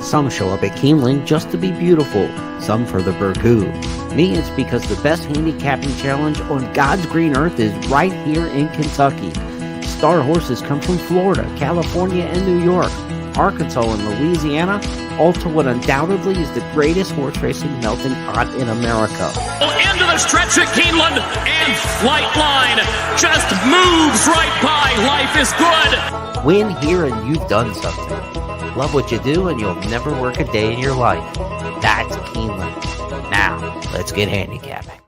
Some show up at Keeneland just to be beautiful, some for the burgoo. Me, it's because the best handicapping challenge on God's green earth is right here in Kentucky. Star horses come from Florida, California, and New York, Arkansas, and Louisiana, all to what undoubtedly is the greatest horse racing melting pot in America. Into the stretch at Keeneland, and Flight Line just moves right by. Life is good. Win here and you've done something. Love what you do and you'll never work a day in your life. That's Keeneland. Now, let's get handicapping.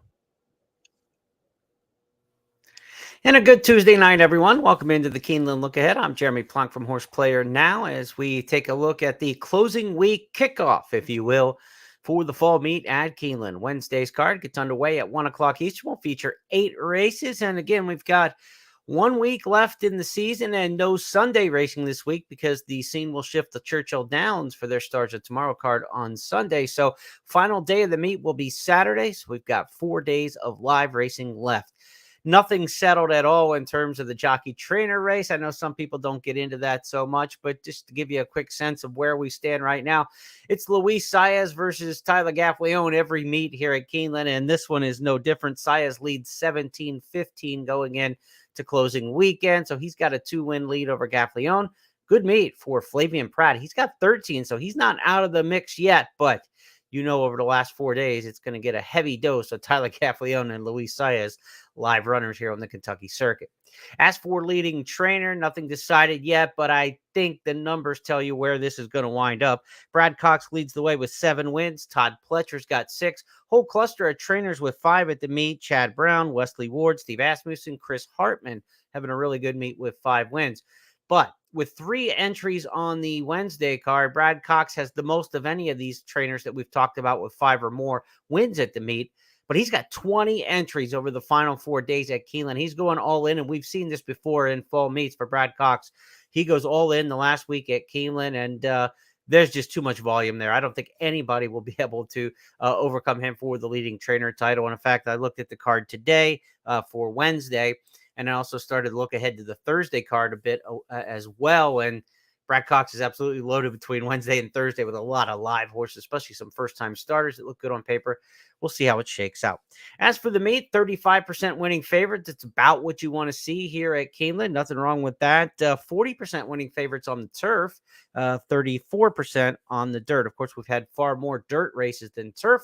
And a good Tuesday night, everyone. Welcome into the Keeneland Look Ahead. I'm Jeremy Plonk from Horse Player Now as we take a look at the closing week kickoff, if you will, for the fall meet at Keeneland. Wednesday's card gets underway at 1 o'clock Eastern. We'll feature 8 races. And again, we've got 1 week left in the season and no Sunday racing this week because the scene will shift to Churchill Downs for their Stars of Tomorrow card on Sunday. So final day of the meet will be Saturday. So we've got 4 days of live racing left. Nothing settled at all in terms of the jockey trainer race. I know some people don't get into that so much, but just to give you a quick sense of where we stand right now, it's Luis Saez versus Tyler Gaffalione every meet here at Keeneland, and this one is no different. Saez leads 17-15 going in to closing weekend, so he's got a 2-win lead over Gaffalione. Good meet for Flavian Pratt. He's got 13, so he's not out of the mix yet, but you know, over the last 4 days, it's going to get a heavy dose of Tyler Gaffalione and Luis Saez, live runners here on the Kentucky circuit. As for leading trainer, nothing decided yet, but I think the numbers tell you where this is going to wind up. Brad Cox leads the way with 7 wins. Todd Pletcher's got 6. Whole cluster of trainers with 5 at the meet. Chad Brown, Wesley Ward, Steve Asmussen, Chris Hartman having a really good meet with 5 wins. But with 3 entries on the Wednesday card, Brad Cox has the most of any of these trainers that we've talked about with 5 or more wins at the meet. But he's got 20 entries over the final 4 days at Keeneland. He's going all in, and we've seen this before in fall meets for Brad Cox. He goes all in the last week at Keeneland, and there's just too much volume there. I don't think anybody will be able to overcome him for the leading trainer title. And in fact, I looked at the card today for Wednesday, and I also started to look ahead to the Thursday card a bit as well. And Brad Cox is absolutely loaded between Wednesday and Thursday with a lot of live horses, especially some first-time starters that look good on paper. We'll see how it shakes out. As for the meet, 35% winning favorites. It's about what you want to see here at Keeneland. Nothing wrong with that. 40% winning favorites on the turf, 34% on the dirt. Of course, we've had far more dirt races than turf.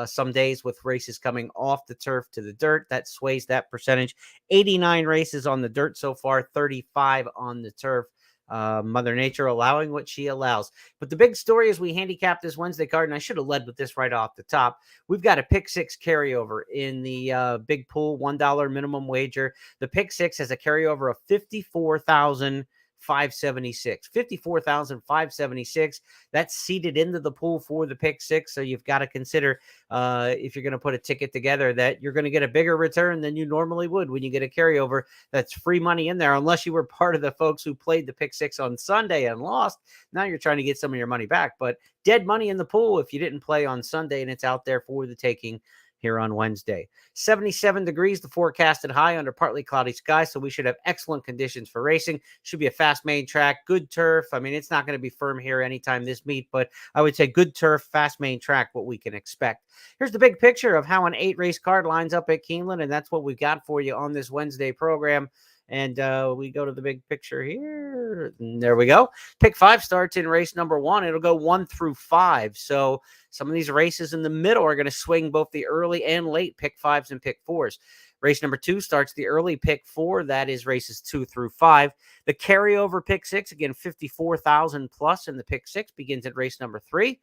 Some days with races coming off the turf to the dirt, that sways that percentage. 89 races on the dirt so far, 35 on the turf. Mother Nature allowing what she allows. But the big story is we handicap this Wednesday card, and I should have led with this right off the top. We've got a pick 6 carryover in the big pool, $1 minimum wager. The pick 6 has a carryover of 54,576. That's seated into the pool for the pick 6. So you've got to consider if you're going to put a ticket together that you're going to get a bigger return than you normally would when you get a carryover. That's free money in there, unless you were part of the folks who played the pick 6 on Sunday and lost. Now you're trying to get some of your money back, but dead money in the pool if you didn't play on Sunday, and it's out there for the taking here on Wednesday. 77 degrees, the forecasted high under partly cloudy skies, so we should have excellent conditions for racing. Should be a fast main track, good turf. I mean, it's not going to be firm here anytime this meet, but I would say good turf, fast main track, what we can expect. Here's the big picture of how an 8-race card lines up at Keeneland, and that's what we've got for you on this Wednesday program. And we go to the big picture here. And there we go. Pick 5 starts in race number 1. It'll go 1 through 5. So some of these races in the middle are going to swing both the early and late pick 5s and pick 4s. Race number 2 starts the early pick 4. That is races 2 through 5. The carryover pick 6, again, 54,000 plus in the pick 6, begins at race number 3.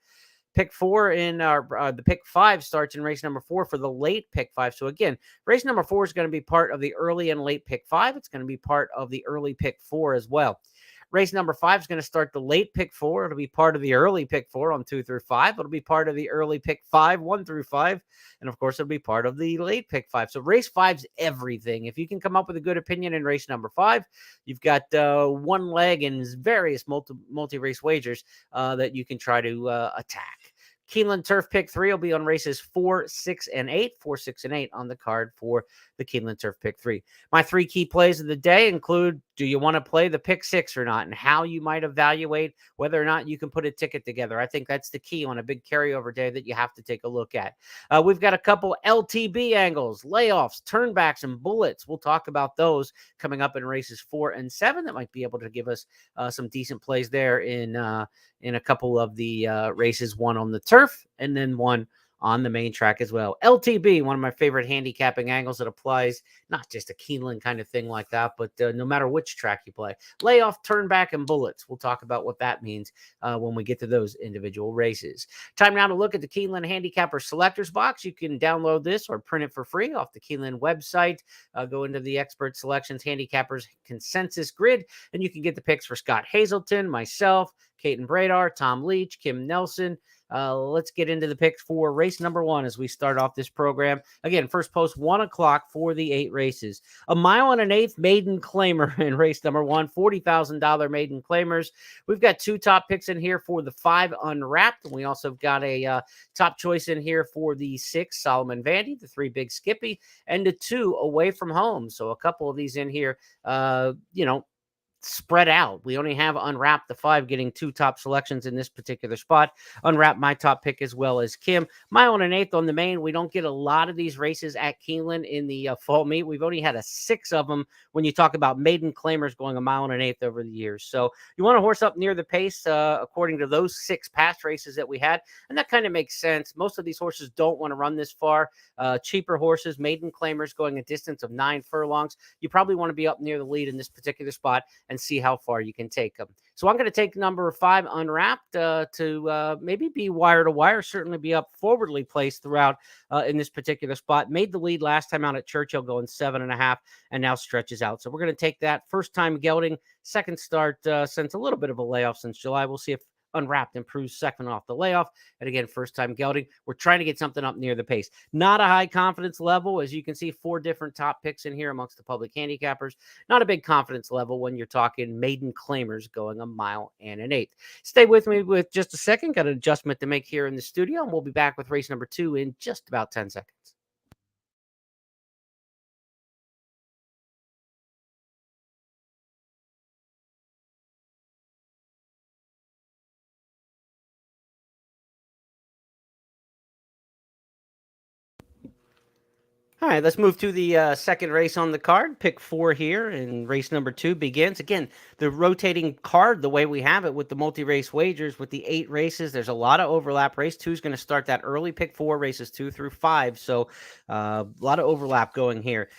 Pick 4 in our the pick 5 starts in race number 4 for the late pick 5. So again, race number 4 is going to be part of the early and late pick 5. It's going to be part of the early pick 4 as well. Race number 5 is going to start the late pick 4. It'll be part of the early pick 4 on 2 through 5. It'll be part of the early pick 5, 1 through 5. And of course, it'll be part of the late pick 5. So race 5's everything. If you can come up with a good opinion in race number 5, you've got one leg and various multi-race wagers that you can try to attack. Keeneland Turf Pick 3 will be on races 4, 6, and 8. 4, 6, and 8 on the card for the Keeneland Turf Pick 3. My 3 key plays of the day include Do you want to play the pick six or not, and how you might evaluate whether or not you can put a ticket together? I think that's the key on a big carryover day that you have to take a look at. We've got a couple LTB angles, layoffs, turnbacks, and bullets. We'll talk about those coming up in races 4 and 7 that might be able to give us some decent plays there in a couple of the races, one on the turf and then one on the main track as well. LTB, one of my favorite handicapping angles that applies not just a Keeneland kind of thing like that, but no matter which track you play. Layoff, turnback, and bullets. We'll talk about what that means when we get to those individual races. Time now to look at the Keeneland Handicapper Selectors Box. You can download this or print it for free off the Keeneland website. Go into the Expert Selections Handicappers Consensus Grid, and you can get the picks for Scott Hazelton, myself, Caton Bradar, Tom Leach, Kim Nelson. Let's get into the picks for race number 1 as we start off this program. Again, first post 1 o'clock for the 8 races. A mile and an eighth maiden claimer in race number 1, $40,000 maiden claimers. We've got 2 top picks in here for the 5 unwrapped. And we also got a top choice in here for the 6 Solomon Vandy, the 3 Big Skippy, and the 2 away from home. So a couple of these in here, spread out. We only have unwrapped the 5 getting 2 top selections in this particular spot. Unwrapped my top pick as well as Kim. Mile and an eighth on the main. We don't get a lot of these races at Keeneland in the fall meet. We've only had 6 of them when you talk about maiden claimers going a mile and an eighth over the years. So you want a horse up near the pace according to those 6 past races that we had. And that kind of makes sense. Most of these horses don't want to run this far. Cheaper horses, maiden claimers going a distance of 9 furlongs. You probably want to be up near the lead in this particular spot and see how far you can take them. So I'm going to take number 5 unwrapped to maybe be wire to wire, certainly be up forwardly placed throughout in this particular spot. Made the lead last time out at Churchill going 7.5 and now stretches out. So we're going to take that first time gelding, second start since a little bit of a layoff since July. We'll see if unwrapped improves second off the layoff. And again, first time gelding. We're trying to get something up near the pace. Not a high confidence level. As you can see, 4 different top picks in here amongst the public handicappers. Not a big confidence level when you're talking maiden claimers going a mile and an eighth. Stay with me with just a second. Got an adjustment to make here in the studio, and we'll be back with race number 2 in just about 10 seconds. All right, let's move to the second race on the card. Pick 4 here, and race number 2 begins. Again, the rotating card, the way we have it with the multi-race wagers, with the 8 races, there's a lot of overlap. Race 2 is going to start that early. Pick 4, races 2 through 5. So a lot of overlap going here.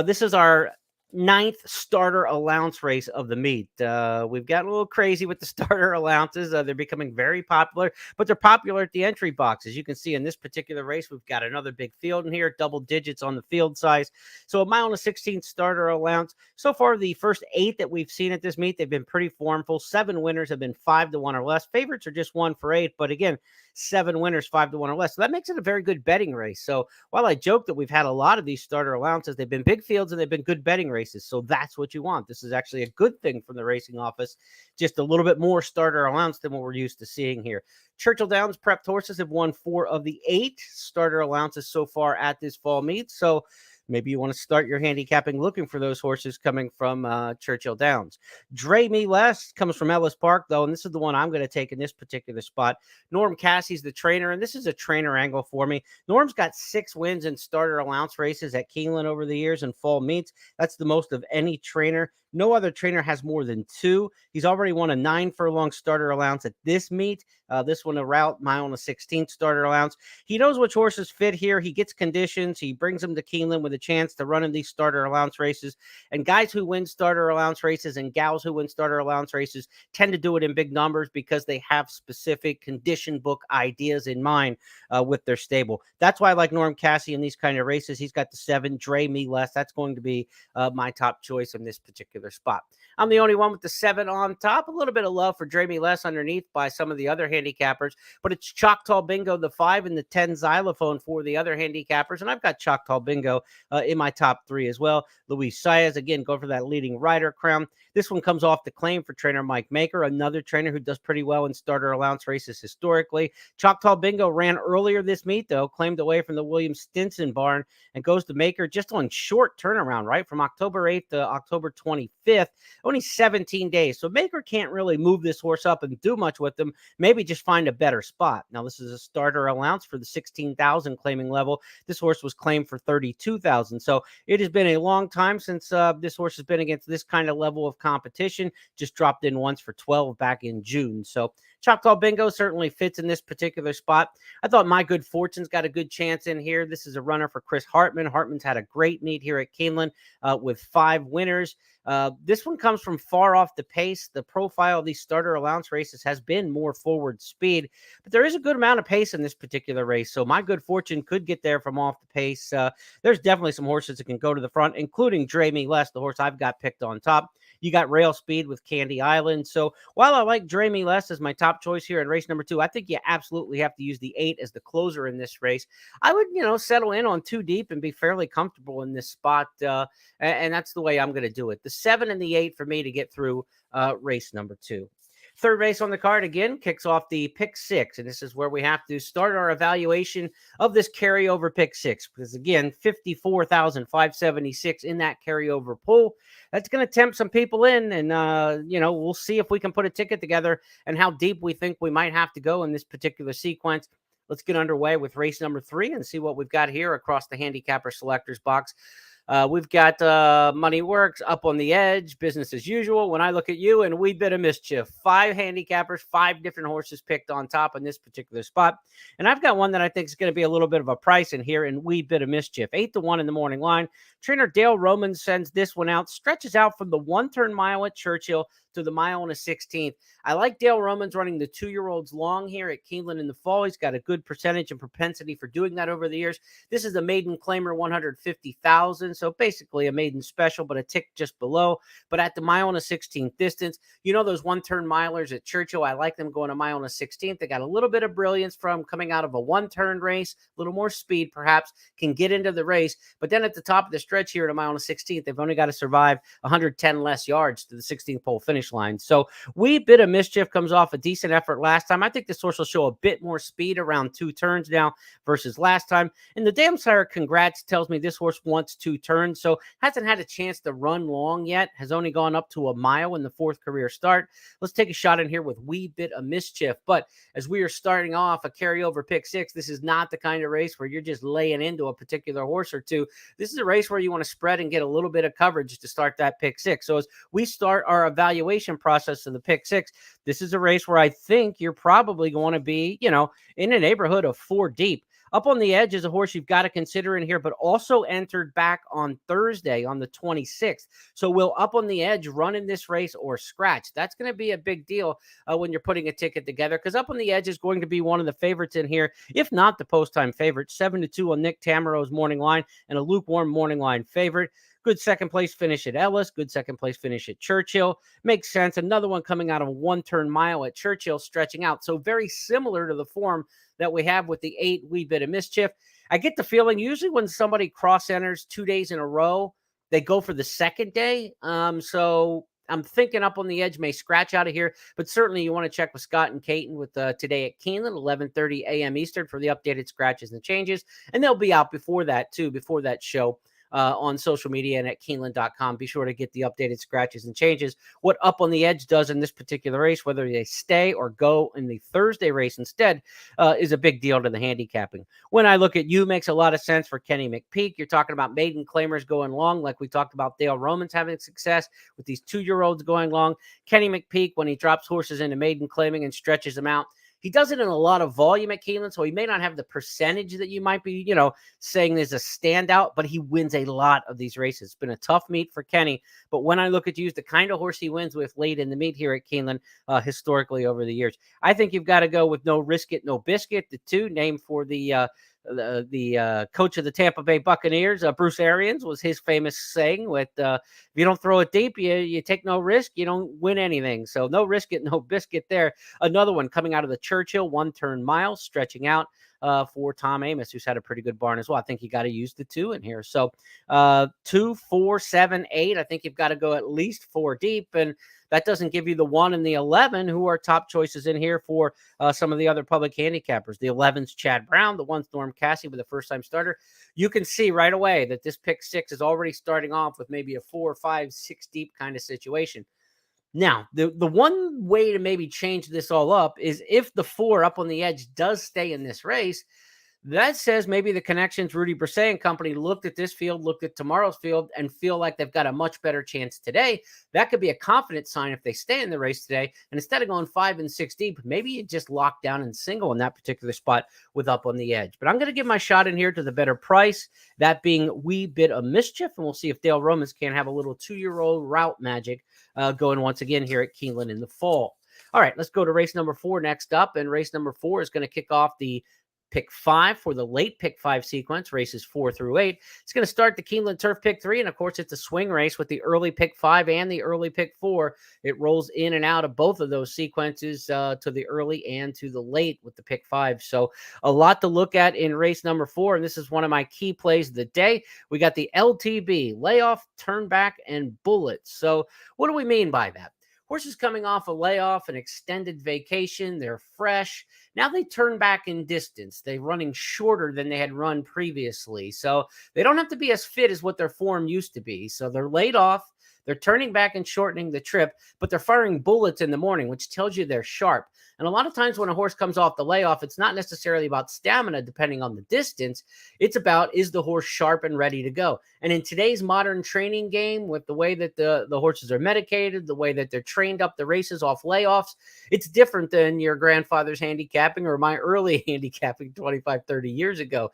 This is our 9th starter allowance race of the meet. We've gotten a little crazy with the starter allowances. They're becoming very popular, but they're popular at the entry box. As you can see in this particular race, we've got another big field in here, double digits on the field size. So a mile and a 16th starter allowance. So far, the first 8 that we've seen at this meet, they've been pretty formful. 7 winners have been 5-1 or less. Favorites are just 1 for 8, but again, 7 winners, 5-1 or less. So that makes it a very good betting race. So while I joke that we've had a lot of these starter allowances, they've been big fields and they've been good betting races. So that's what you want. This is actually a good thing from the racing office. Just a little bit more starter allowance than what we're used to seeing here. Churchill Downs prepped horses have won 4 of the 8 starter allowances so far at this fall meet. So maybe you want to start your handicapping looking for those horses coming from Churchill Downs. Dre Me Less comes from Ellis Park, though, and this is the one I'm going to take in this particular spot. Norm Cassie's the trainer, and this is a trainer angle for me. Norm's got 6 wins in starter allowance races at Keeneland over the years and fall meets. That's the most of any trainer. No other trainer has more than 2. He's already won a 9 furlong starter allowance at this meet. This one a route mile and a 16th starter allowance. He knows which horses fit here. He gets conditions. He brings them to Keeneland with a chance to run in these starter allowance races. And guys who win starter allowance races and gals who win starter allowance races tend to do it in big numbers because they have specific condition book ideas in mind with their stable. That's why I like Norm Cassie in these kind of races. He's got the 7, Dre Me Less. That's going to be my top choice in this particular spot. I'm the only one with the 7 on top. A little bit of love for Dre Me Less underneath by some of the other handicappers, but it's Choctaw Bingo, the 5, and the 10 Xylophone for the other handicappers. And I've got Choctaw Bingo in my top 3 as well. Luis Saez, again, go for that leading rider crown. This one comes off the claim for trainer Mike Maker, another trainer who does pretty well in starter allowance races historically. Choctaw Bingo ran earlier this meet, though, claimed away from the William Stinson barn and goes to Maker just on short turnaround, right? From October 8th to October 25th. 5th, only 17 days. So Maker can't really move this horse up and do much with them. Maybe just find a better spot. Now, this is a starter allowance for the 16,000 claiming level. This horse was claimed for 32,000. So it has been a long time since this horse has been against this kind of level of competition. Just dropped in once for 12 back in June. So Choctaw Bingo certainly fits in this particular spot. I thought My Good Fortune's got a good chance in here. This is a runner for Chris Hartman. Hartman's had a great meet here at Keeneland with 5 winners. This one comes from far off the pace. The profile of these starter allowance races has been more forward speed, but there is a good amount of pace in this particular race. So My Good Fortune could get there from off the pace. There's definitely some horses that can go to the front, including Dre Me Less, the horse I've got picked on top. You got Rail Speed with Candy Island. So while I like Dre Me Less as my top choice here in race number 2, I think you absolutely have to use the 8 as the closer in this race. I would, settle in on 2 deep and be fairly comfortable in this spot. And that's the way I'm going to do it. The 7 and the 8 for me to get through race number 2. Third race on the card again kicks off the pick 6. And this is where we have to start our evaluation of this carryover pick 6. Because again, 54,576 in that carryover pool. That's going to tempt some people in. And, we'll see if we can put a ticket together and how deep we think we might have to go in this particular sequence. Let's get underway with race number 3 and see what we've got here across the handicapper selectors box. We've got Money Works, Up on the Edge, Business as Usual, When I Look at You, and Wee Bit of Mischief. 5 handicappers, 5 different horses picked on top in this particular spot. And I've got one that I think is going to be a little bit of a price in here in Wee Bit of Mischief. 8-1 in the morning line. Trainer Dale Roman sends this one out, stretches out from the 1-turn mile at Churchill to the mile and a 16th. I like Dale Roman's running the 2-year-olds long here at Keeneland in the fall. He's got a good percentage and propensity for doing that over the years. This is a maiden claimer, 150,000. So basically a maiden special, but a tick just below. But at the mile and a 16th distance, those 1-turn milers at Churchill, I like them going a mile and a 16th. They got a little bit of brilliance from coming out of a 1-turn race, a little more speed perhaps, can get into the race. But then at the top of the stretch here at a mile and a 16th, they've only got to survive 110 less yards to the 16th pole finish line. So Wee Bit of Mischief comes off a decent effort last time. I think this horse will show a bit more speed around 2 turns now versus last time. And the Damn Sire Congrats tells me this horse wants 2 turns, so hasn't had a chance to run long yet, has only gone up to a mile in the 4th career start. Let's take a shot in here with Wee Bit of Mischief. But as we are starting off a carryover pick 6, this is not the kind of race where you're just laying into a particular horse or two. This is a race where you want to spread and get a little bit of coverage to start that pick 6. So as we start our evaluation process of the pick 6, this is a race where I think you're probably going to be, in a neighborhood of 4 deep. Up on the Edge is a horse you've got to consider in here, but also entered back on Thursday on the 26th. So will Up on the Edge run in this race or scratch? That's going to be a big deal when you're putting a ticket together, because Up on the Edge is going to be one of the favorites in here, if not the post-time favorite. 7-2 on Nick Tamero's morning line and a lukewarm morning line favorite. Good second place finish at Ellis. Good second place finish at Churchill. Makes sense. Another one coming out of a 1-turn mile at Churchill, stretching out. So very similar to the form that we have with the 8 Wee Bit of Mischief. I get the feeling usually when somebody cross enters 2 days in a row, they go for the second day. So I'm thinking Up on the Edge may scratch out of here, but certainly you want to check with Scott and Caton with today at Keeneland, 11:30 a.m. Eastern for the updated scratches and changes. And they'll be out before that too, before that show. On social media and at Keeneland.com. Be sure to get the updated scratches and changes. What Up on the Edge does in this particular race, whether they stay or go in the Thursday race instead, is a big deal to the handicapping. When I Look at You makes a lot of sense for Kenny McPeak. You're talking about maiden claimers going long, like we talked about Dale Romans having success with these 2-year-olds going long. Kenny McPeak, when he drops horses into maiden claiming and stretches them out, he does it in a lot of volume at Keeneland, so he may not have the percentage that you might be, saying there's a standout, but he wins a lot of these races. It's been a tough meet for Kenny, but When I Look at You is the kind of horse he wins with late in the meet here at Keeneland historically over the years. I think you've got to go with No Risk It, No Biscuit, the 2 named for the coach of the Tampa Bay Buccaneers, Bruce Arians, was his famous saying with, if you don't throw it deep, you take no risk, you don't win anything. So No Risk It, No Biscuit there. Another one coming out of the Churchill, 1-turn mile, stretching out for Tom Amos, who's had a pretty good barn as well. I think you got to use the 2 in here. So 2, 4, 7, 8. I think you've got to go at least 4 deep. And that doesn't give you the 1 and the 11, who are top choices in here for some of the other public handicappers. The 11's Chad Brown, the 1's Norm Cassie with a first-time starter. You can see right away that this pick 6 is already starting off with maybe a 4, 5, 6 deep kind of situation. Now, the one way to maybe change this all up is if the 4 up on the edge does stay in this race. That says maybe the connections, Rudy Brisset and company, looked at this field, looked at tomorrow's field, and feel like they've got a much better chance today. That could be a confidence sign if they stay in the race today. And instead of going 5 and 6 deep, maybe you just lock down and single in that particular spot with up on the edge. But I'm going to give my shot in here to the better price, that being Wee Bit of Mischief. And we'll see if Dale Romans can have a little 2-year-old route magic going once again here at Keeneland in the fall. All right, let's go to race number 4 next up. And race number 4 is going to kick off the pick 5 for the late pick 5 sequence, races 4 through 8. It's going to start the Keeneland Turf pick 3. And of course, it's a swing race with the early pick 5 and the early pick 4. It rolls in and out of both of those sequences to the early and to the late with the pick 5. So a lot to look at in race number 4. And this is one of my key plays of the day. We got the LTB, layoff, turn back, and bullets. So what do we mean by that? Horses coming off a layoff, an extended vacation, they're fresh. Now they turn back in distance. They're running shorter than they had run previously. So they don't have to be as fit as what their form used to be. So they're laid off. They're turning back and shortening the trip, but they're firing bullets in the morning, which tells you they're sharp. And a lot of times when a horse comes off the layoff, it's not necessarily about stamina, depending on the distance. It's about, is the horse sharp and ready to go? And in today's modern training game, with the way that the horses are medicated, the way that they're trained up the races off layoffs, it's different than your grandfather's handicapping or my early handicapping 25, 30 years ago.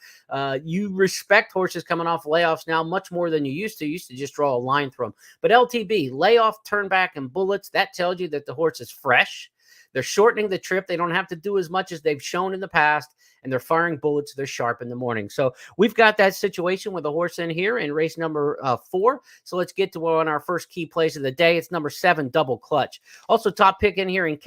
You respect horses coming off layoffs now much more than you used to. You used to just draw a line through them. But LTB, layoff, turn back, and bullets, that tells you that the horse is fresh. They're shortening the trip. They don't have to do as much as they've shown in the past, and they're firing bullets. They're sharp in the morning. So we've got that situation with a horse in here in race number 4. So let's get to one of our first key plays of the day. It's number 7, Double Clutch. Also top pick in here in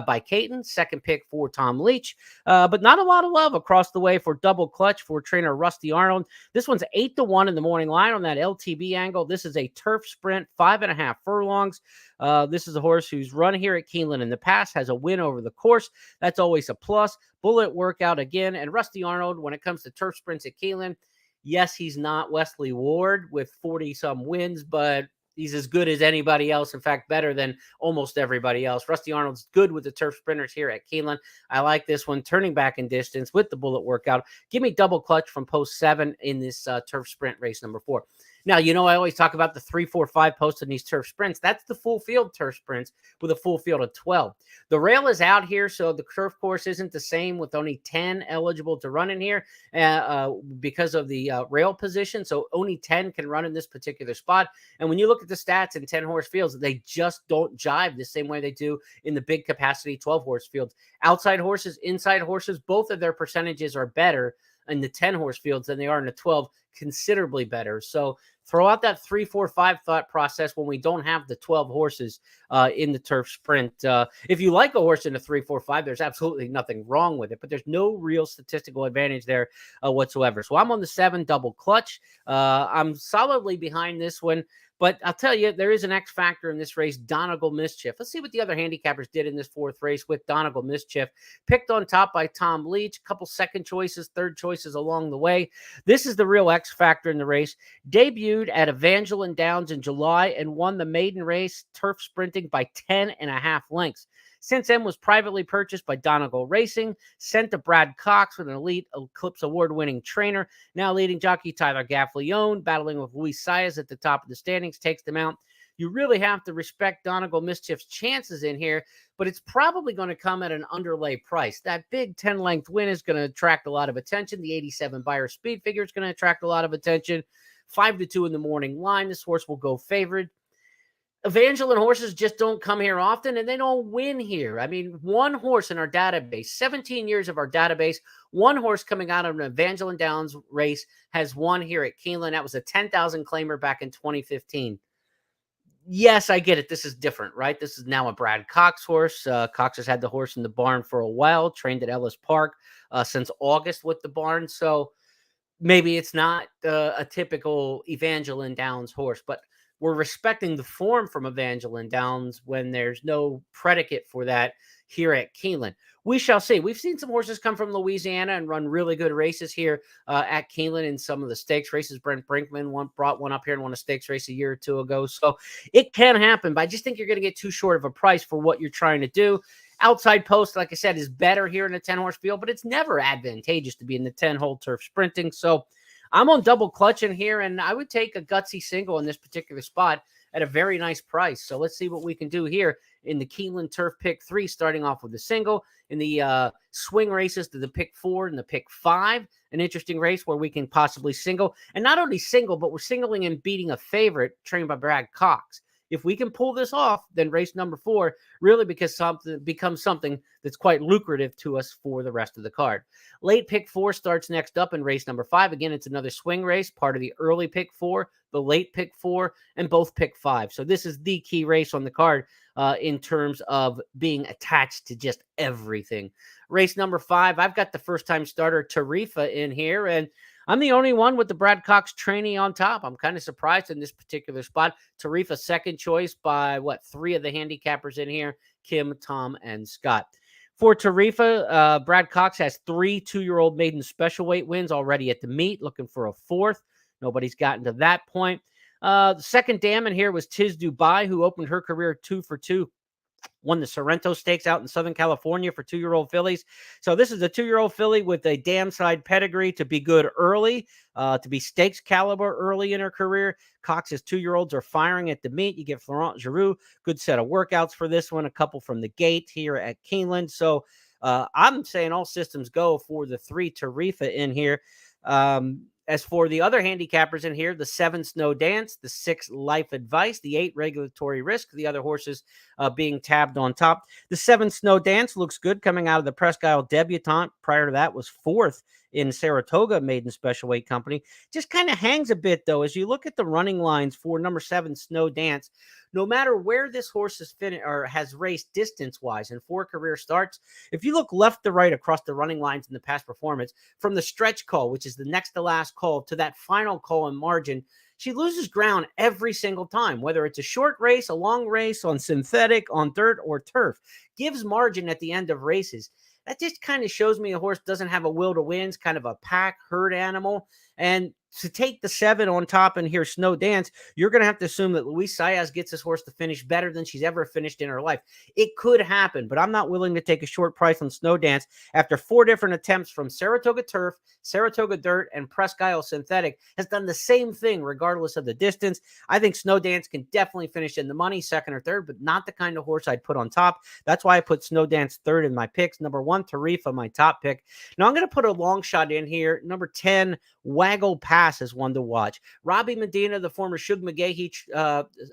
by Caton. Second pick for Tom Leach. But not a lot of love across the way for Double Clutch for trainer Rusty Arnold. This one's 8-1 in the morning line on that LTB angle. This is a turf sprint, 5.5 furlongs. This is a horse who's run here at Keeneland in the past, has a win over the course. That's always a plus. Bullet workout again. And Rusty Arnold, when it comes to turf sprints at Keeneland, yes, he's not Wesley Ward with 40-some wins, but he's as good as anybody else. In fact, better than almost everybody else. Rusty Arnold's good with the turf sprinters here at Keeneland. I like this one, turning back in distance with the bullet workout. Give me Double Clutch from post 7 in this turf sprint race number 4. Now, you know, I always talk about the 3, 4, 5 posts in these turf sprints. That's the full field turf sprints with a full field of 12. The rail is out here, so the turf course isn't the same with only 10 eligible to run in here because of the rail position. So only 10 can run in this particular spot. And when you look at the stats in 10-horse fields, they just don't jive the same way they do in the big capacity 12-horse fields. Outside horses, inside horses, both of their percentages are better in the 10-horse fields than they are in the 12, considerably better. So throw out that 3, 4, 5 thought process when we don't have the 12 horses in the turf sprint. If you like a horse in a 3, 4, 5, there's absolutely nothing wrong with it, but there's no real statistical advantage there whatsoever. So I'm on the 7, Double Clutch. I'm solidly behind this one. But I'll tell you, there is an X factor in this race, Donegal Mischief. Let's see what the other handicappers did in this 4th race with Donegal Mischief. Picked on top by Tom Leach, a couple second choices, third choices along the way. This is the real X factor in the race. Debuted at Evangeline Downs in July and won the maiden race, turf sprinting, by 10.5 lengths. Since then, was privately purchased by Donegal Racing, sent to Brad Cox with an elite Eclipse Award-winning trainer. Now leading jockey Tyler Gaffleone, battling with Luis Saez at the top of the standings, takes them out. You really have to respect Donegal Mischief's chances in here, but it's probably going to come at an underlay price. That big 10-length win is going to attract a lot of attention. The 87 buyer speed figure is going to attract a lot of attention. 5-2 in the morning line. This horse will go favored. Evangeline horses just don't come here often, and they don't win here. I mean, one horse in our database, 17 years of our database, one horse coming out of an Evangeline Downs race has won here at Keeneland. That was a 10,000 claimer back in 2015. Yes, I get it. This is different, right? This is now a Brad Cox horse. Cox has had the horse in the barn for a while, trained at Ellis Park since August with the barn. So maybe it's not a typical Evangeline Downs horse, but we're respecting the form from Evangeline Downs when there's no predicate for that here at Keeneland. We shall see. We've seen some horses come from Louisiana and run really good races here at Keeneland in some of the stakes races. Brent Brinkman brought one up here and won a stakes race a year or two ago. So it can happen, but I just think you're going to get too short of a price for what you're trying to do. Outside post, like I said, is better here in the 10-horse field, but it's never advantageous to be in the 10-hole turf sprinting. So I'm on double clutching here, and I would take a gutsy single in this particular spot at a very nice price. So let's see what we can do here in the Keeneland Turf Pick 3, starting off with the single. In the swing races to the Pick 4 and the Pick 5, an interesting race where we can possibly single. And not only single, but we're singling and beating a favorite trained by Brad Cox. If we can pull this off, then race number 4 really becomes something that's quite lucrative to us for the rest of the card. Late Pick 4 starts next up in race number 5. Again, it's another swing race, part of the early Pick 4, the late Pick 4, and both Pick 5. So this is the key race on the card in terms of being attached to just everything. Race number 5, I've got the first-time starter Tarifa in here, and I'm the only one with the Brad Cox trainee on top. I'm kind of surprised in this particular spot. Tarifa second choice by, 3 of the handicappers in here, Kim, Tom, and Scott. For Tarifa, Brad Cox has 3 2-year-old maiden special weight wins already at the meet, looking for a 4th. Nobody's gotten to that point. The second dam in here was Tiz Dubai, who opened her career 2 for 2. Won the Sorrento Stakes out in Southern California for 2-year-old fillies. So this is a 2-year-old filly with a dam side pedigree to be good early, to be stakes caliber early in her career. Cox's 2-year-olds are firing at the meet. You get Florent Giroux, good set of workouts for this one, a couple from the gate here at Keeneland. So I'm saying all systems go for the 3 Tarifa in here. As for the other handicappers in here, the 7 Snow Dance, the 6 Life Advice, the 8 Regulatory Risk, the other horses being tabbed on top. The 7 Snow Dance looks good coming out of the Presque Isle Debutante. Prior to that was 4th in Saratoga Maiden Special Weight Company. Just kind of hangs a bit, though, as you look at the running lines for number 7 Snow Dance. No matter where this horse is has raced distance-wise in 4 career starts, if you look left to right across the running lines in the past performance, from the stretch call, which is the next to last call, to that final call in margin, she loses ground every single time, whether it's a short race, a long race, on synthetic, on dirt, or turf. Gives margin at the end of races. That just kind of shows me a horse doesn't have a will to win. It's kind of a pack herd animal. And to take the 7 on top and here Snow Dance, you're going to have to assume that Luis Saez gets this horse to finish better than she's ever finished in her life. It could happen, but I'm not willing to take a short price on Snow Dance after 4 different attempts from Saratoga Turf, Saratoga Dirt, and Presque Isle Synthetic. Has done the same thing regardless of the distance. I think Snow Dance can definitely finish in the money, 2nd or 3rd, but not the kind of horse I'd put on top. That's why I put Snow Dance 3rd in my picks. Number 1, Tarifa, my top pick. Now I'm going to put a long shot in here. Number 10, Waggle Pass is one to watch. Robbie Medina, the former Shug McGahee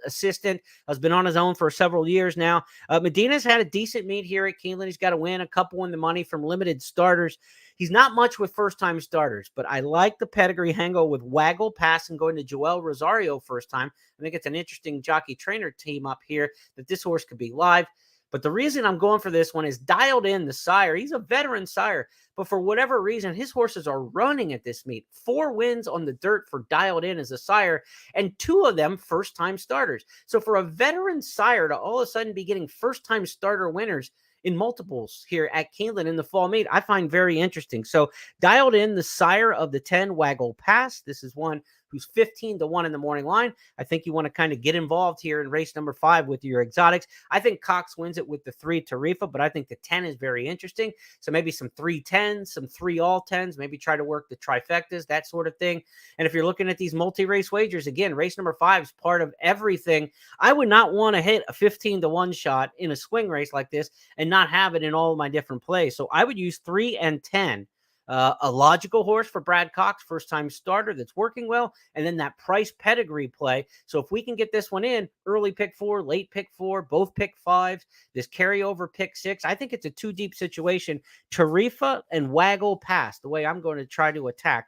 assistant, has been on his own for several years now. Medina's had a decent meet here at Keeneland. He's got to win a couple in the money from limited starters. He's not much with first-time starters, but I like the pedigree hango with Waggle Pass and going to Joel Rosario first time. I think it's an interesting jockey-trainer team up here that this horse could be live. But the reason I'm going for this one is Dialed In, the sire. He's a veteran sire, but for whatever reason, his horses are running at this meet. 4 wins on the dirt for Dialed In as a sire, and 2 of them first-time starters. So for a veteran sire to all of a sudden be getting first-time starter winners in multiples here at Keeneland in the fall meet, I find very interesting. So Dialed In, the sire of the 10 Waggle Pass. This is one who's 15 to 1 in the morning line. I think you want to kind of get involved here in race number 5 with your exotics. I think Cox wins it with the 3 Tarifa, but I think the 10 is very interesting. So maybe some 3 10s, some 3 all 10s, maybe try to work the trifectas, that sort of thing. And if you're looking at these multi-race wagers, again, race number 5 is part of everything. I would not want to hit a 15 to 1 shot in a swing race like this and not have it in all of my different plays. So I would use 3 and 10. A logical horse for Brad Cox, first-time starter that's working well, and then that price pedigree play. So if we can get this one in, early pick 4, late pick 4, both pick 5s, this carryover pick 6, I think it's a 2-deep situation. Tarifa and Waggle Pass, the way I'm going to try to attack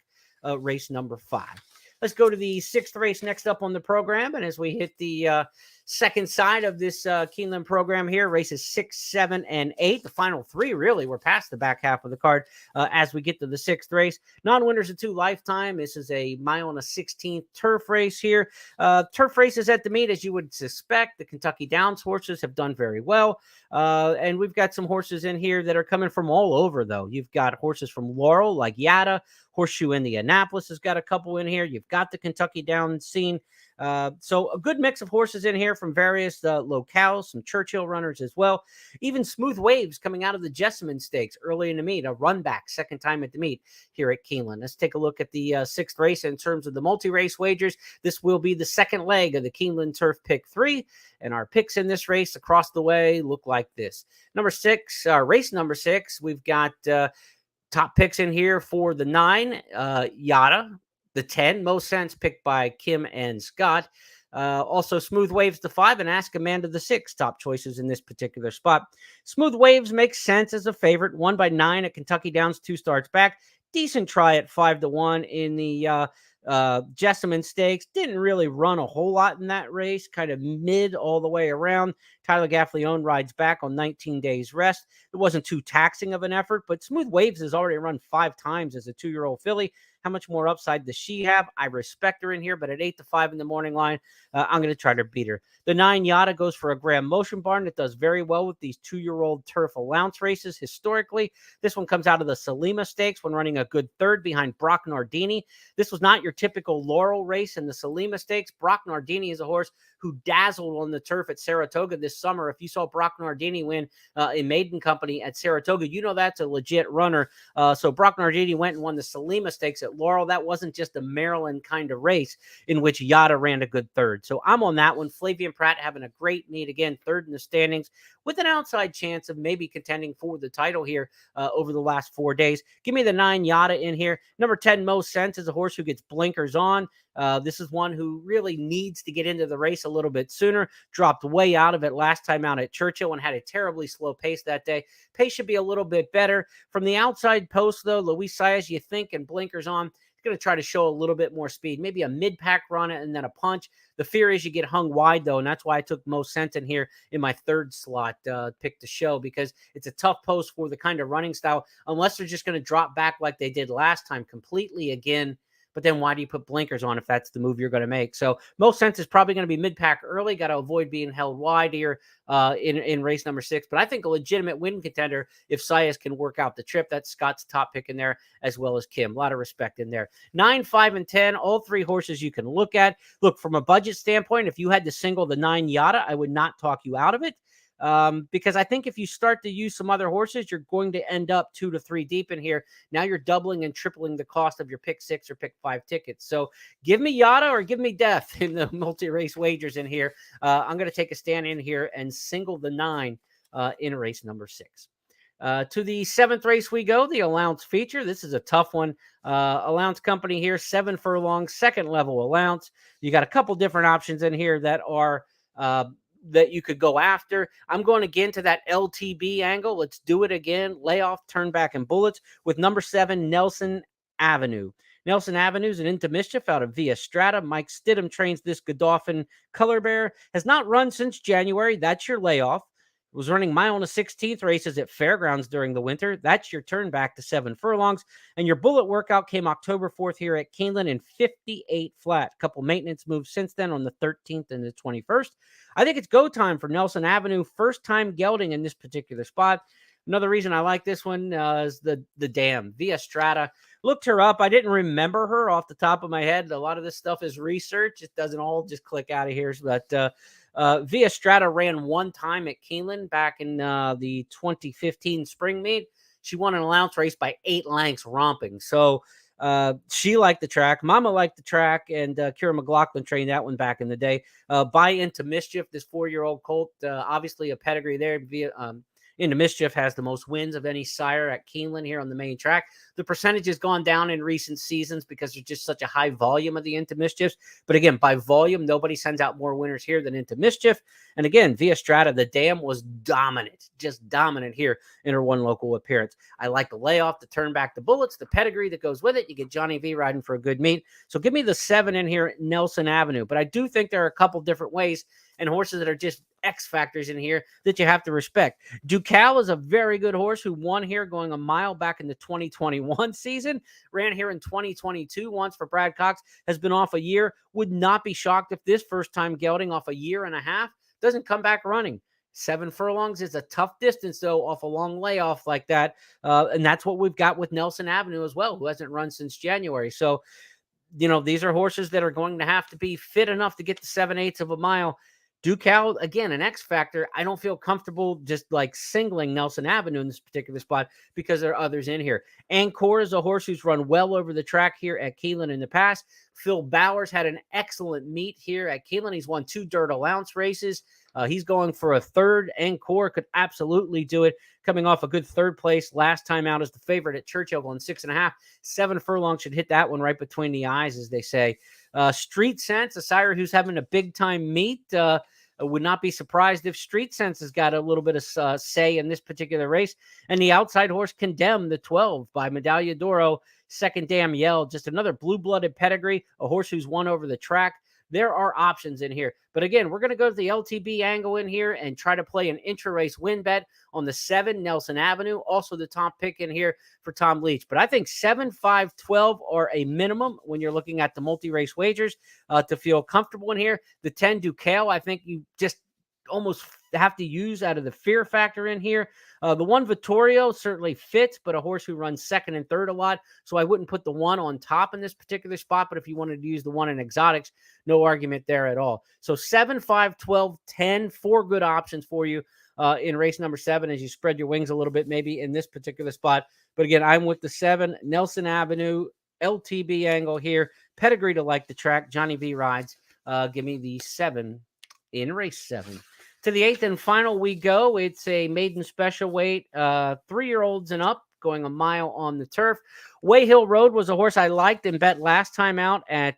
race number 5. Let's go to the 6th race next up on the program, and as we hit the second side of this Keeneland program here, races 6, 7, and 8. The final 3 really were past the back half of the card as we get to the 6th race. Non-winners of 2 lifetime. This is a mile and a 16th turf race here. Turf races at the meet, as you would suspect. The Kentucky Downs horses have done very well. And we've got some horses in here that are coming from all over, though. You've got horses from Laurel, like Yada. Horseshoe Indianapolis has got a couple in here. You've got the Kentucky Downs scene. So a good mix of horses in here from various locales, some Churchill runners as well. Even Smooth Waves coming out of the Jessamine Stakes early in the meet, a run back, second time at the meet here at Keeneland. Let's take a look at the 6th race in terms of the multi-race wagers. This will be the second leg of the Keeneland Turf Pick 3, and our picks in this race across the way look like this. Race number 6, we've got top picks in here for the 9, Yada. The 10, Most Sense, picked by Kim and Scott. Also, Smooth Waves, the 5, and Ask Amanda, the 6, top choices in this particular spot. Smooth Waves makes sense as a favorite, won by 9 at Kentucky Downs, 2 starts back. Decent try at 5-1 in the Jessamine Stakes. Didn't really run a whole lot in that race, kind of mid all the way around. Tyler Gaffleone rides back on 19 days rest. It wasn't too taxing of an effort, but Smooth Waves has already run 5 times as a 2-year-old filly. How much more upside does she have? I respect her in here, but at 8-5 in the morning line, I'm going to try to beat her. The 9 Yada goes for a Graham Motion Barn that does very well with these 2-year-old turf allowance races historically. This one comes out of the Salima Stakes when running a good third behind Brock Nardini. This was not your typical Laurel race in the Salima Stakes. Brock Nardini is a horse who dazzled on the turf at Saratoga this summer. If you saw Brock Nardini win in Maiden Company at Saratoga, you know that's a legit runner. So Brock Nardini went and won the Salima Stakes at Laurel. That wasn't just a Maryland kind of race in which Yada ran a good third. So I'm on that one. Flavian Pratt having a great meet again, third in the standings with an outside chance of maybe contending for the title here over the last 4 days. Give me the 9 Yada in here. Number 10, Most Sense, is a horse who gets blinkers on. This is one who really needs to get into the race a little bit sooner. Dropped way out of it last time out at Churchill and had a terribly slow pace that day. Pace should be a little bit better. From the outside post, though, Luis Saez, you think, and blinkers on, he's going to try to show a little bit more speed. Maybe a mid-pack run and then a punch. The fear is you get hung wide, though, and that's why I took Most Sense in here in my third slot pick to show, because it's a tough post for the kind of running style, unless they're just going to drop back like they did last time completely again. But then why do you put blinkers on if that's the move you're going to make? So Most Sense is probably going to be mid-pack early. Got to avoid being held wide here in race number 6. But I think a legitimate win contender if Saez can work out the trip. That's Scott's top pick in there, as well as Kim. A lot of respect in there. 9, 5, and 10, all 3 horses you can look at. Look, from a budget standpoint, if you had to single the 9 Yada, I would not talk you out of it. Because I think if you start to use some other horses, you're going to end up 2 to 3 deep in here. Now you're doubling and tripling the cost of your pick 6 or pick 5 tickets. So give me Yada or give me death in the multi-race wagers in here. I'm going to take a stand in here and single the 9 in race number 6. To the 7th race we go, the allowance feature. This is a tough one. Allowance company here, 7 furlongs, second level allowance. You got a couple different options in here that are that you could go after. I'm going again to that LTB angle. Let's do it again. Layoff, turn back, and bullets with number 7, Nelson Avenue. Nelson Avenue is an Into Mischief out of Via Strata. Mike Stidham trains this Godolphin color bearer. Has not run since January. That's your layoff. Was running mile and a 16th races at Fairgrounds during the winter. That's your turn back to 7 furlongs. And your bullet workout came October 4th here at Keeneland in 58 flat. Couple maintenance moves since then on the 13th and the 21st. I think it's go time for Nelson Avenue. First time gelding in this particular spot. Another reason I like this one is the dam. Via Strata. Looked her up. I didn't remember her off the top of my head. A lot of this stuff is research. It doesn't all just click out of here. But Via Strata ran 1 time at Keeneland back in the 2015 spring meet. She won an allowance race by 8 lengths romping. So she liked the track. Mama liked the track, and Kira McLaughlin trained that one back in the day. Buy Into Mischief, this 4-year-old colt. Obviously a pedigree there. Into Mischief has the most wins of any sire at Keeneland here on the main track. The percentage has gone down in recent seasons because there's just such a high volume of the Into Mischiefs. But again, by volume, nobody sends out more winners here than Into Mischief. And again, Via Strata, the dam was dominant, just dominant here in her 1 local appearance. I like the layoff, the turn back, the bullets, the pedigree that goes with it. You get Johnny V riding for a good meet. So give me the 7 in here at Nelson Avenue. But I do think there are a couple different ways and horses that are just X factors in here that you have to respect. Ducal is a very good horse who won here going a mile back in the 2021 season, ran here in 2022 once for Brad Cox, has been off a year. Would not be shocked if this first time gelding off a year and a half doesn't come back running. 7 furlongs is a tough distance, though, off a long layoff like that. And that's what we've got with Nelson Avenue as well, who hasn't run since January. So, these are horses that are going to have to be fit enough to get to 7/8 of a mile. Ducal, again, an X factor. I don't feel comfortable just like singling Nelson Avenue in this particular spot because there are others in here. Encore is a horse who's run well over the track here at Keeneland in the past. Phil Bowers had an excellent meet here at Keeneland. He's won 2 dirt allowance races. He's going for a third. Encore could absolutely do it, coming off a good third place last time out as the favorite at Churchill going 6.5. 7 furlongs should hit that one right between the eyes, as they say. Street Sense, a sire who's having a big time meet. Would not be surprised if Street Sense has got a little bit of say in this particular race. And the outside horse Condemned, the 12 by Medaglia d'Oro, Second Damn Yell, just another blue-blooded pedigree, a horse who's won over the track. There are options in here. But again, we're going to go to the LTB angle in here and try to play an intra-race win bet on the 7, Nelson Avenue, also the top pick in here for Tom Leach. But I think 7, 5, 12 are a minimum when you're looking at the multi-race wagers to feel comfortable in here. The 10, Ducal, I think you just almost have to use out of the fear factor in here. The 1, Vittorio, certainly fits, but a horse who runs second and third a lot. So I wouldn't put the 1 on top in this particular spot. But if you wanted to use the 1 in exotics, no argument there at all. So 7, 5, 12, 10, 4 good options for you in race number 7 as you spread your wings a little bit, maybe in this particular spot. But again, I'm with the 7, Nelson Avenue, LTB angle here. Pedigree to like the track. Johnny V rides. Give me the 7 in race 7. To the 8th and final we go. It's a maiden special weight, 3-year-olds and up, going a mile on the turf. Way Hill Road was a horse I liked and bet last time out at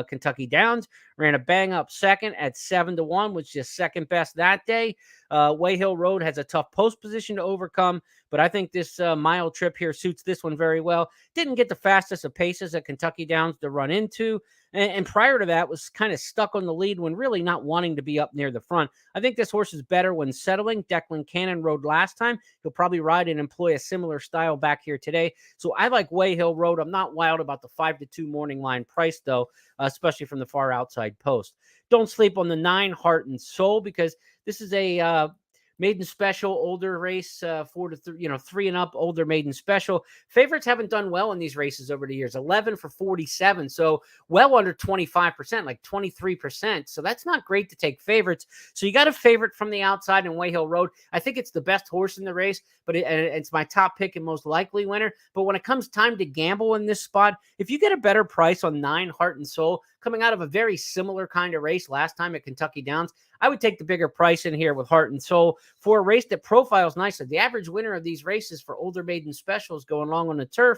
Kentucky Downs. Ran a bang-up second at 7-1, which is second best that day. Way Hill Road has a tough post position to overcome, but I think this mile trip here suits this one very well. Didn't get the fastest of paces at Kentucky Downs to run into. And prior to that was kind of stuck on the lead when really not wanting to be up near the front. I think this horse is better when settling. Declan Cannon rode last time. He'll probably ride and employ a similar style back here today. So I like Way Hill Road. I'm not wild about the 5-2 morning line price, though, especially from the far outside post. Don't sleep on the 9, Heart and Soul, because this is a maiden special, older race, 4 to 3, 3 and up, older maiden special. Favorites haven't done well in these races over the years. 11 for 47, so well under 25%, like 23%. So that's not great to take favorites. So you got a favorite from the outside in Way Hill Road. I think it's the best horse in the race, but it's my top pick and most likely winner. But when it comes time to gamble in this spot, if you get a better price on 9, Heart and Soul, coming out of a very similar kind of race last time at Kentucky Downs, I would take the bigger price in here with Heart and Soul for a race that profiles nicely. The average winner of these races for older maiden specials going long on the turf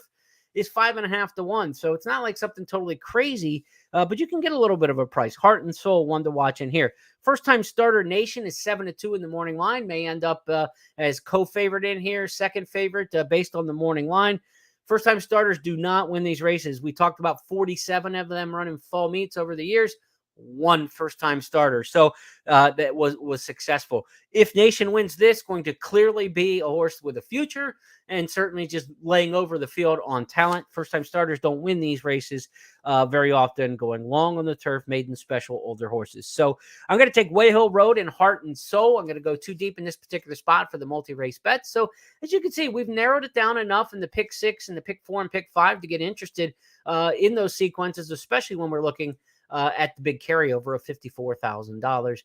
is 5.5 to 1. So it's not like something totally crazy, but you can get a little bit of a price. Heart and Soul, 1 to watch in here. First time starter Nation is 7 to 2 in the morning line. May end up as co-favorite in here. Second favorite based on the morning line. First time starters do not win these races. We talked about 47 of them running fall meets over the years. 1 first-time starter. So that was successful. If Nation wins this, going to clearly be a horse with a future and certainly just laying over the field on talent. First-time starters don't win these races very often, going long on the turf, maiden special, older horses. So I'm going to take Way Hill Road and Heart and Soul. I'm going to go too deep in this particular spot for the multi-race bets. So as you can see, we've narrowed it down enough in the pick 6 and the pick 4 and pick 5 to get interested in those sequences, especially when we're looking at the big carryover of $54,000.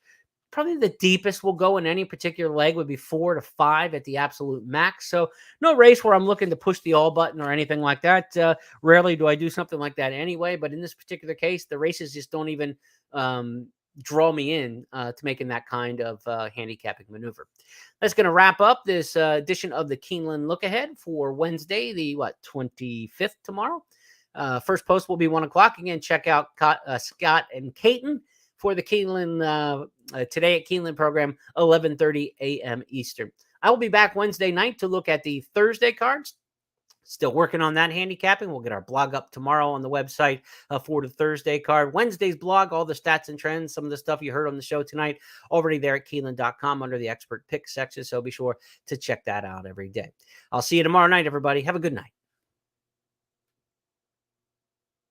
Probably the deepest we'll go in any particular leg would be 4 to 5 at the absolute max. So no race where I'm looking to push the all button or anything like that. Rarely do I do something like that anyway. But in this particular case, the races just don't even draw me in to making that kind of handicapping maneuver. That's going to wrap up this edition of the Keeneland Look Ahead for Wednesday, the 25th tomorrow. First post will be 1 o'clock. Again, check out Scott and Caton for the Keeneland Today at Keeneland program, 11:30 a.m. Eastern. I will be back Wednesday night to look at the Thursday cards. Still working on that handicapping. We'll get our blog up tomorrow on the website for the Thursday card. Wednesday's blog, all the stats and trends, some of the stuff you heard on the show tonight, already there at Keeneland.com under the expert pick section. So be sure to check that out every day. I'll see you tomorrow night, everybody. Have a good night.